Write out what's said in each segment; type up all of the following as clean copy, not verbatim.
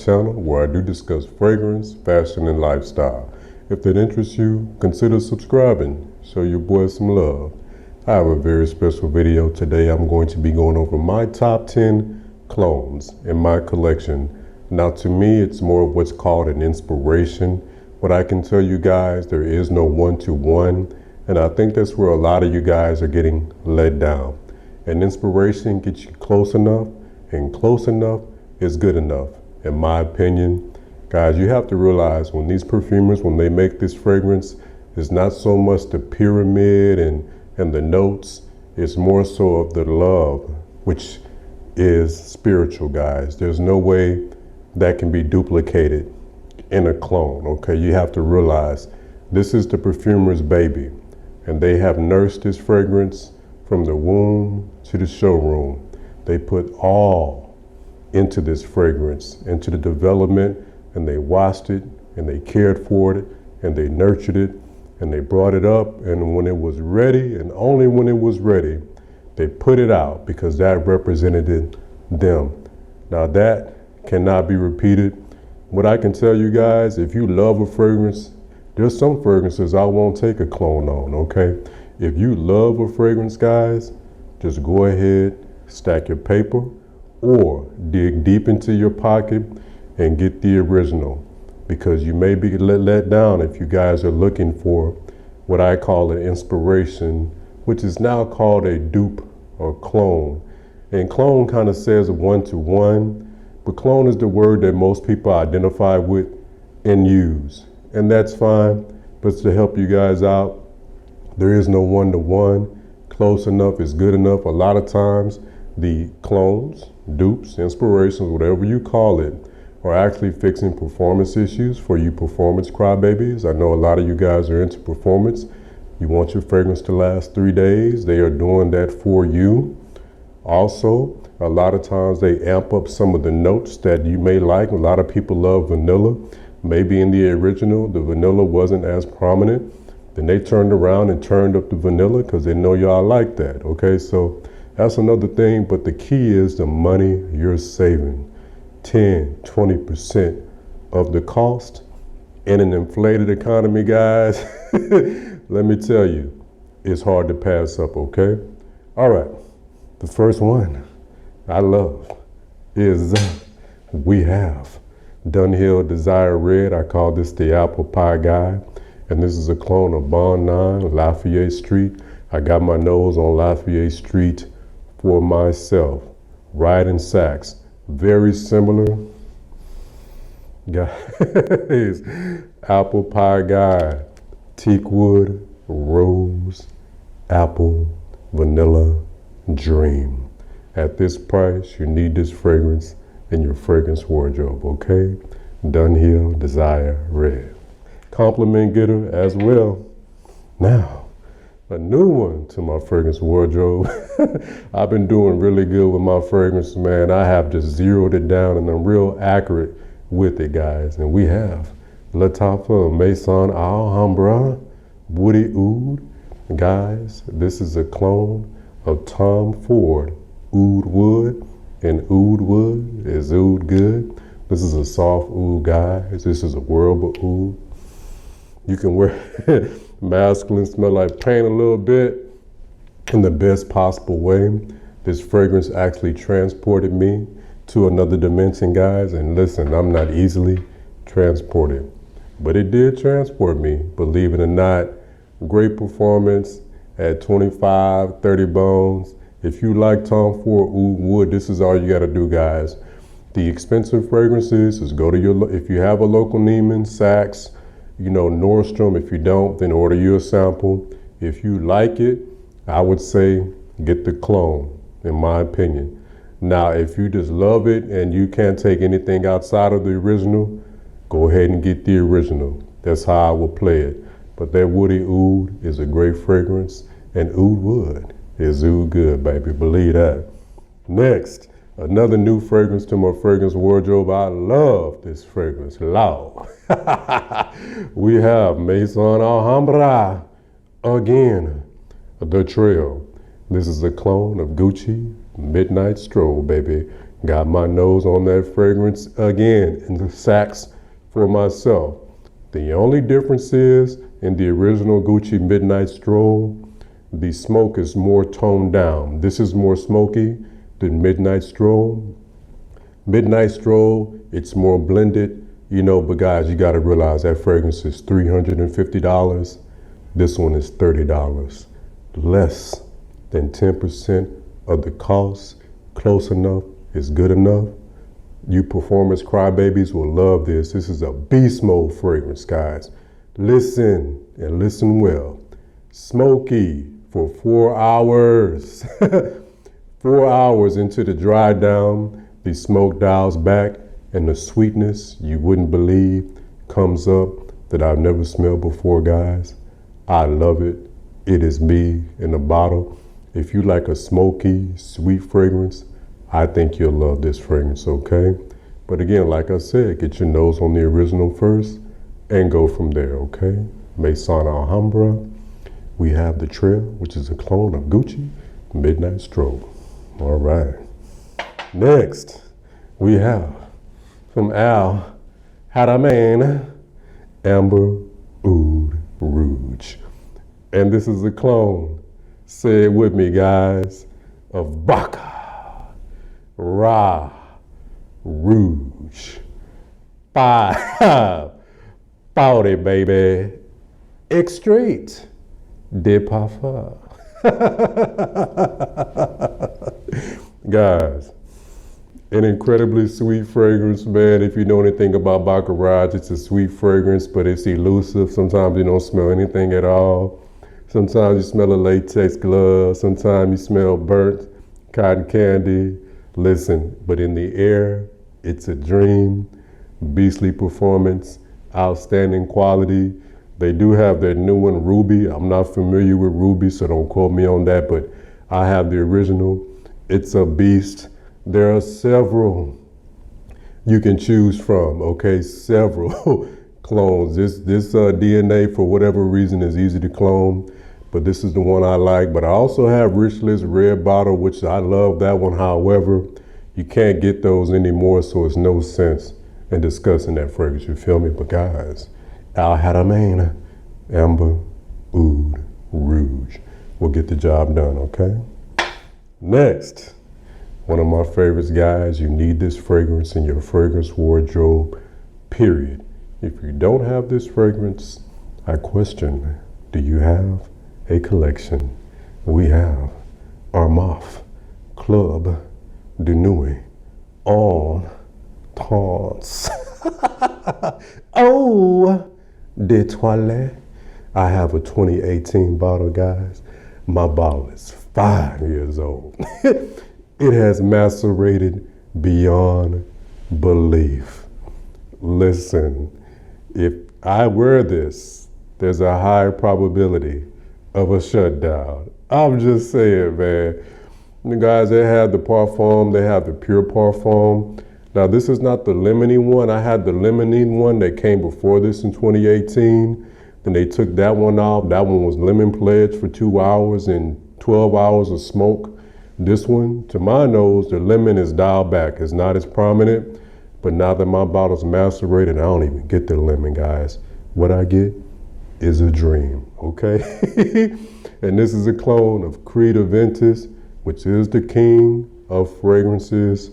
channel where I do discuss fragrance, fashion, and lifestyle. If that interests you, consider subscribing. Show your boy some love. I have a very special video today. I'm going to be going over my top 10 clones in my collection. Now to me, it's more of what's called an inspiration. What I can tell you guys, there is no one-to-one. And I think that's where a lot of you guys are getting let down. An inspiration gets you close enough, and close enough is good enough. In my opinion, guys, you have to realize when these perfumers, when they make this fragrance, it's not so much the pyramid and the notes, it's more so of the love, which is spiritual, guys. There's no way that can be duplicated in a clone, okay? You have to realize this is the perfumer's baby, and they have nursed this fragrance from the womb to the showroom. They put all into this fragrance, into the development, and they watched it, and they cared for it, and they nurtured it, and they brought it up, and when it was ready, and only when it was ready, they put it out because that represented them. Now that cannot be repeated. What I can tell you guys, if you love a fragrance, there's some fragrances I won't take a clone on, okay? If you love a fragrance, guys, just go ahead, stack your paper, or dig deep into your pocket and get the original, because you may be let down if you guys are looking for what I call an inspiration, which is now called a dupe or clone. And clone kind of says one-to-one, but clone is the word that most people identify with and use. And that's fine, but to help you guys out, there is no one-to-one. Close enough is good enough. A lot of times, the clones, dupes, inspirations, whatever you call it, are actually fixing performance issues for you performance crybabies. I know a lot of you guys are into performance. You want your fragrance to last 3 days. They are doing that for you. Also, a lot of times they amp up some of the notes that you may like. A lot of people love vanilla. Maybe in the original, the vanilla wasn't as prominent. Then they turned around and turned up the vanilla because they know y'all like that, okay? So that's another thing, but the key is the money you're saving. 10, 20% of the cost in an inflated economy, guys. Let me tell you, it's hard to pass up, okay? All right, the first one I love is we have Dunhill Desire Red. I call this the apple pie guy. And this is a clone of Bond 9, Lafayette Street. I got my nose on Lafayette Street for myself. Riding Sacks, very similar. Guys, apple pie guy, teakwood, rose, apple, vanilla, dream. At this price, you need this fragrance in your fragrance wardrobe, okay? Dunhill Desire Red. Compliment getter as well. Now, a new one to my fragrance wardrobe. I've been doing really good with my fragrance, man. I have just zeroed it down and I'm real accurate with it, guys. And we have Lattafa Maison Alhambra Woody Oud. Guys, this is a clone of Tom Ford Oud Wood, and Oud Wood is oud good. This is a soft oud, guys. This is a wearable oud. You can wear masculine, smell like paint a little bit in the best possible way. This fragrance actually transported me to another dimension, guys. And listen, I'm not easily transported, but it did transport me, believe it or not. Great performance at 25, 30 bones. If you like Tom Ford Oud Wood, this is all you gotta do, guys. The expensive fragrances is go to your, if you have a local Neiman, Saks, you know, Nordstrom. If you don't, then order you a sample. If you like it, I would say get the clone, in my opinion. Now, if you just love it and you can't take anything outside of the original, go ahead and get the original. That's how I will play it. But that Woody Oud is a great fragrance, and Oud Wood is oud good, baby. Believe that. Next, another new fragrance to my fragrance wardrobe. I love this fragrance. Loud. We have Maison Alhambra again, the Trail. This is a clone of Gucci Midnight Stroll, baby. Got my nose on that fragrance again in the sacks for myself. The only difference is in the original Gucci Midnight Stroll, the smoke is more toned down. This is more smoky than Midnight Stroll. Midnight Stroll, it's more blended, but guys, you gotta realize that fragrance is $350. This one is $30. Less than 10% of the cost. Close enough is good enough. You performance crybabies will love this. This is a beast mode fragrance, guys. Listen and listen well. Smoky for 4 hours. 4 hours into the dry down, the smoke dials back and the sweetness you wouldn't believe comes up that I've never smelled before, guys. I love it. It is me in a bottle. If you like a smoky, sweet fragrance, I think you'll love this fragrance, okay? But again, like I said, get your nose on the original first and go from there, okay? Maison Alhambra. We have the Trail, which is a clone of Gucci Midnight Stroll. All right. Next, we have from Al Hadaman Amber Oud Rouge. And this is a clone, say it with me, guys, of Baccarat Rouge. 40, baby. Extrait de parfum. Guys, an incredibly sweet fragrance, man. If you know anything about Baccarat, it's a sweet fragrance, but it's elusive. Sometimes you don't smell anything at all. Sometimes you smell a latex glove. Sometimes you smell burnt cotton candy. Listen, but in the air, it's a dream. Beastly performance, outstanding quality. They do have their new one, Ruby. I'm not familiar with Ruby, so don't quote me on that, but I have the original. It's a beast. There are several you can choose from, okay? Several clones. This DNA, for whatever reason, is easy to clone, but this is the one I like. But I also have Richless Red Bottle, which I love that one. However, you can't get those anymore, so it's no sense in discussing that fragrance, you feel me? But guys, Al Hadaman Amber Oud Rouge will get the job done, okay? Next, one of my favorites, guys. You need this fragrance in your fragrance wardrobe, period. If you don't have this fragrance, I question, do you have a collection? We have Armaf Club de Nuit en Trance. Oh, de toilette. I have a 2018 bottle, guys. My bottle is 5 years old. It has macerated beyond belief. Listen, if I wear this, there's a high probability of a shutdown. I'm just saying, man. The guys, they have the parfum, they have the pure parfum. Now, this is not the lemony one. I had the lemonine one that came before this in 2018. Then they took that one off. That one was lemon pledge for 2 hours and 12 hours of smoke. This one, to my nose, the lemon is dialed back. It's not as prominent, but now that my bottle's macerated, I don't even get the lemon, guys. What I get is a dream, okay? And this is a clone of Creed Aventus, which is the king of fragrances,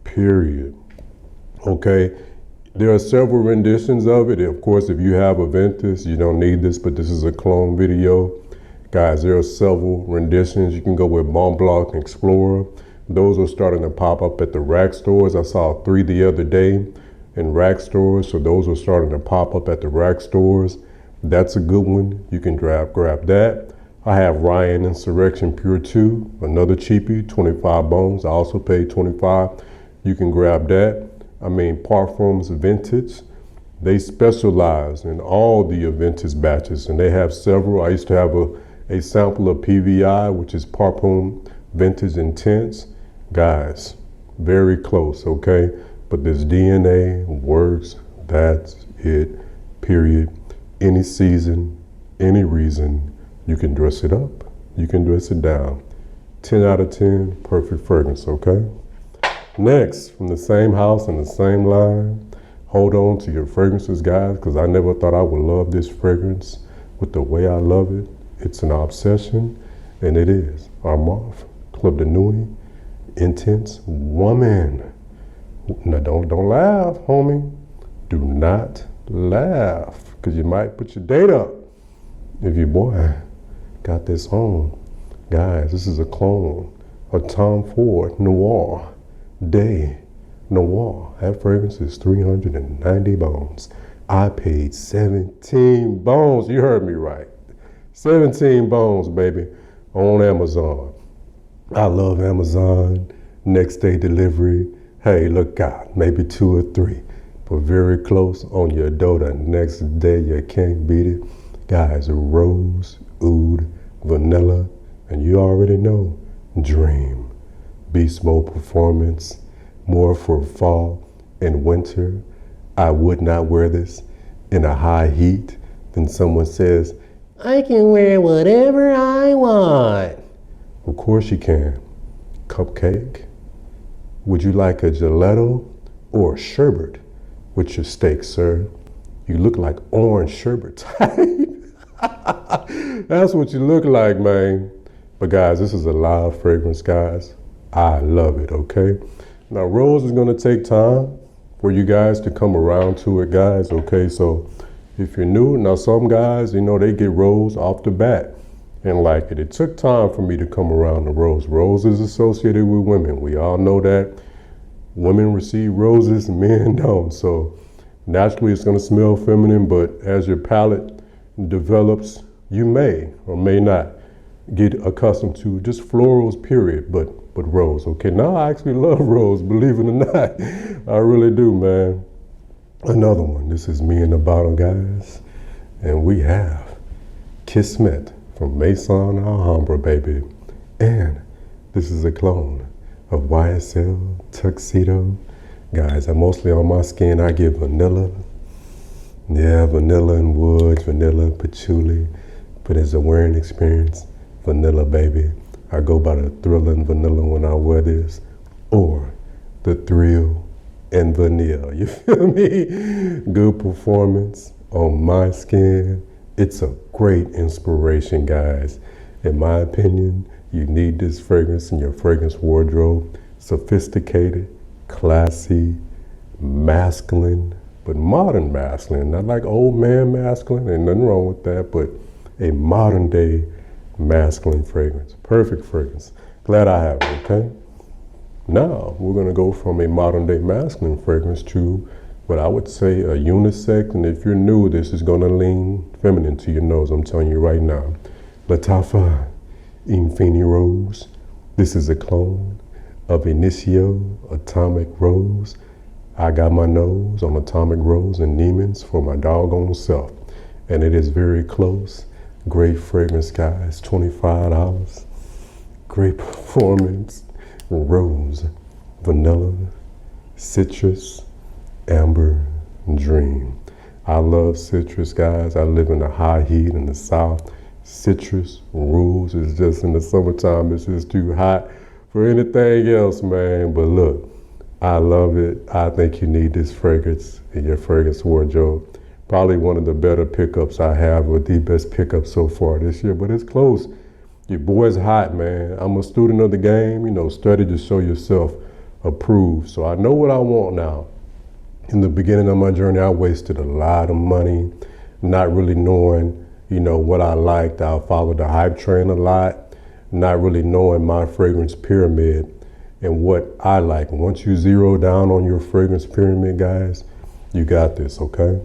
period. Okay, there are several renditions of it. Of course, if you have Aventus, you don't need this, but this is a clone video. Guys, there are several renditions. You can go with Mont Blanc Explorer. Those are starting to pop up at the rack stores. I saw 3 the other day in rack stores, so those are starting to pop up at the rack stores. That's a good one. You can grab that. I have Ryan Insurrection Pure 2, another cheapie, 25 bones. I also paid 25. You can grab that. I mean, Parfums Vintage, they specialize in all the Aventus batches, and they have several. I used to have a sample of PVI, which is Parfum Vintage Intense. Guys, very close, okay? But this DNA works. That's it, period. Any season, any reason, you can dress it up, you can dress it down. 10 out of 10, perfect fragrance, okay? Next, from the same house and the same line, hold on to your fragrances, guys, because I never thought I would love this fragrance with the way I love it. It's an obsession, and it is. Armaf, Club de Nuit, Intense Woman. Now, don't laugh, homie. Do not laugh, because you might put your date up if your boy got this on. Guys, this is a clone of Tom Ford Noir Day Noir. That fragrance is 390 bones. I paid 17 bones. You heard me right. 17 bones, baby, on Amazon. I love Amazon. Next day delivery. Hey, look out. Maybe 2 or 3. But very close on your door the next day. You can't beat it. Guys, rose, oud, vanilla, and you already know, dream. Beast mode performance, more for fall and winter. I would not wear this in a high heat. Then someone says, I can wear whatever I want. Of course you can. Cupcake. Would you like a gelato or a sherbet with your steak, sir? You look like orange sherbet type. That's what you look like, man. But guys, this is a live fragrance, guys. I love it, okay? Now, rose is gonna take time for you guys to come around to it, guys, okay? So if you're new, now some guys, you know, they get rose off the bat and like it. It took time for me to come around to rose. Rose is associated with women. We all know that. Women receive roses, men don't. So naturally it's gonna smell feminine, but as your palate develops, you may or may not get accustomed to just florals, period, but rose, okay? Now I actually love rose, believe it or not. I really do, man. Another one, this is me in the bottle, guys. And we have Kismet from Maison, Alhambra, baby. And this is a clone of YSL Tuxedo. Guys, I'm mostly on my skin, I get vanilla. Yeah, vanilla and woods, vanilla, patchouli. But it's a wearing experience, vanilla, baby. I go by the thrill and vanilla when I wear this, or the thrill and vanilla. You feel me? Good performance on my skin. It's a great inspiration, guys. In my opinion, you need this fragrance in your fragrance wardrobe. Sophisticated, classy, masculine, but modern masculine. Not like old man masculine, ain't nothing wrong with that, but a modern day masculine fragrance. Perfect fragrance. Glad I have it, okay? Now, we're gonna go from a modern day masculine fragrance to what I would say a unisex, and if you're new, this is gonna lean feminine to your nose, I'm telling you right now. Latafa Infini Rose. This is a clone of Initio Atomic Rose. I got my nose on Atomic Rose and Neiman's for my doggone self, and it is very close. Great fragrance, guys, $25. Great performance. Rose, vanilla, citrus, amber, dream. I love citrus, guys. I live in the high heat in the south. Citrus rules. It's just in the summertime, it's just too hot for anything else, man. But look, I love it. I think you need this fragrance in your fragrance wardrobe. Probably one of the better pickups I have, or the best pickup so far this year, but it's close. Your boy's hot, man. I'm a student of the game, you know, study to show yourself approved. So I know what I want now. In the beginning of my journey, I wasted a lot of money, not really knowing, you know, what I liked. I followed the hype train a lot, not really knowing my fragrance pyramid and what I like. Once you zero down on your fragrance pyramid, guys, you got this, okay?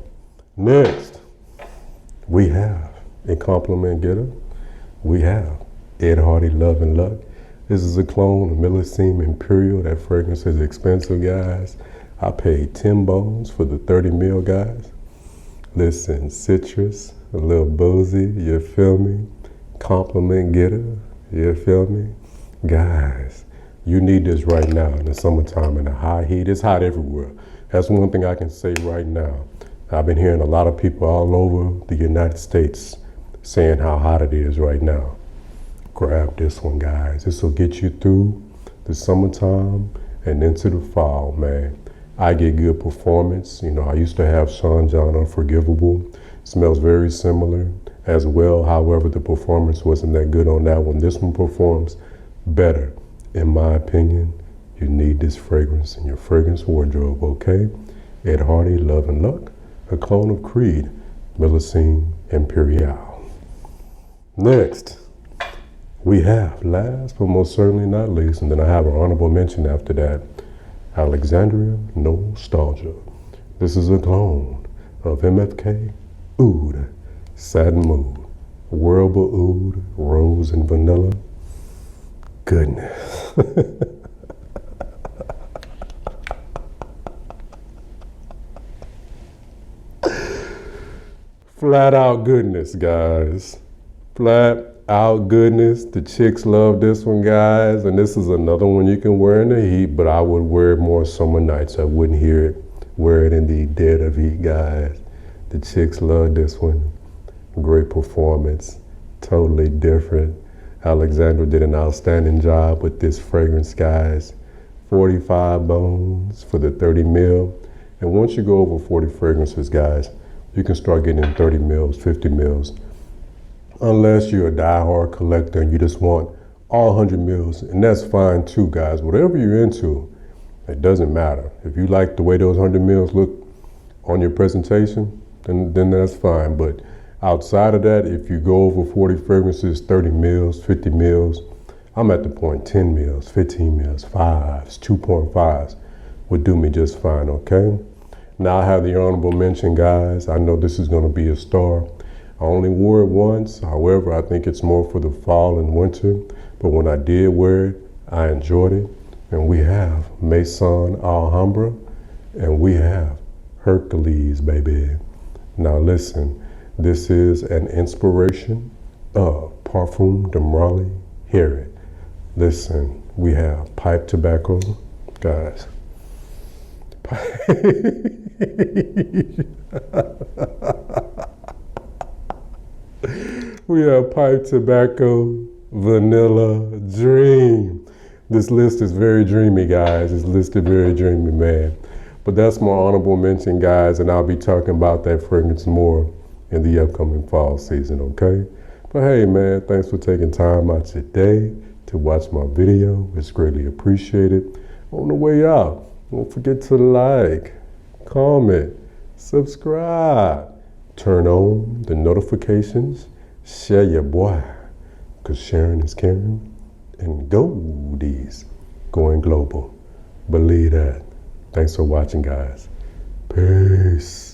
Next, we have a compliment getter. We have Ed Hardy Love and Luck. This is a clone of Millesime Imperial. That fragrance is expensive, guys. I paid 10 bones for the 30 mil, guys. Listen, citrus, a little boozy, you feel me? Compliment getter, you feel me? Guys, you need this right now in the summertime in the high heat. It's hot everywhere. That's one thing I can say right now. I've been hearing a lot of people all over the United States saying how hot it is right now. Grab this one, guys. This will get you through the summertime and into the fall, man, I get good performance. You know, I used to have Sean John Unforgivable. Smells very similar as well. However, the performance wasn't that good on that one. This one performs better. In my opinion, you need this fragrance in your fragrance wardrobe, okay? Ed Hardy, Love and Luck, a clone of Creed, Millicine Imperial. Next, we have, last but most certainly not least, and then I have an honorable mention after that, Alexandria Nostalgia. This is a clone of MFK Oud Satin Mood. Wearable Oud, Rose and Vanilla. Goodness. Flat out goodness, guys. Flat out goodness. The chicks love this one, guys. And this is another one you can wear in the heat, but I would wear it more summer nights. I wouldn't wear it in the dead of heat, guys. The chicks love this one. Great performance. Totally different. Alexandra did an outstanding job with this fragrance, guys. 45 bones for the 30 mil. And once you go over 40 fragrances, guys, you can start getting in 30 mils, 50 mils. Unless you're a diehard collector and you just want all 100 mils, and that's fine too, guys. Whatever you're into, it doesn't matter. If you like the way those 100 mils look on your presentation, then that's fine. But outside of that, if you go over 40 fragrances, 30 mils, 50 mils, I'm at the point 10 mils, 15 mils, 5s, 2.5s would do me just fine, okay? Now I have the honorable mention, guys. I know this is going to be a star. I only wore it once. However, I think it's more for the fall and winter. But when I did wear it, I enjoyed it. And we have Maison Alhambra, and we have Hercules, baby. Now listen, this is an inspiration of Parfum de Marly. Hear it. Listen, we have pipe tobacco, guys. We have pipe tobacco, vanilla, dream. This list is very dreamy, guys. It's listed very dreamy, man. But that's my honorable mention, guys, and I'll be talking about that fragrance more in the upcoming fall season, okay? But hey, man, thanks for taking time out your day to watch my video. It's greatly appreciated. On the way out, don't forget to like, comment, subscribe, turn on the notifications, share your boy, because sharing is caring, and goldies going global. Believe that. Thanks for watching, guys. Peace.